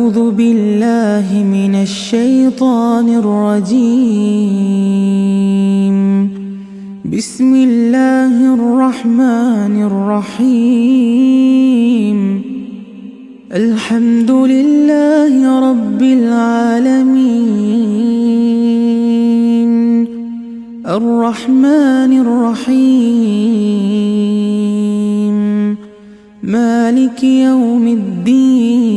أعوذ بالله من الشيطان الرجيم. بسم الله الرحمن الرحيم. الحمد لله رب العالمين. الرحمن الرحيم. مالك يوم الدين.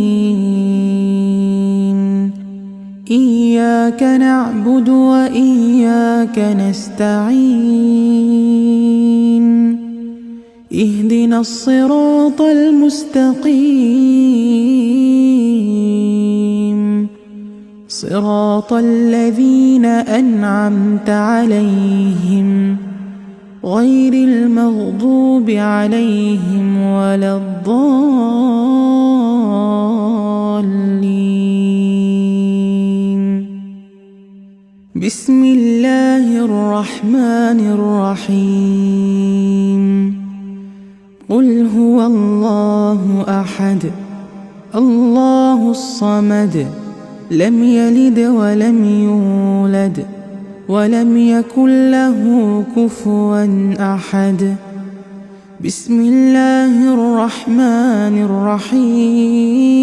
إياك نعبد وإياك نستعين. اهدنا الصراط المستقيم. صراط الذين أنعمت عليهم غير المغضوب عليهم ولا الضالين. بسم الله الرحمن الرحيم. قل هو الله أحد الله الصمد لم يلد ولم يولد ولم يكن له كفوا أحد. بسم الله الرحمن الرحيم.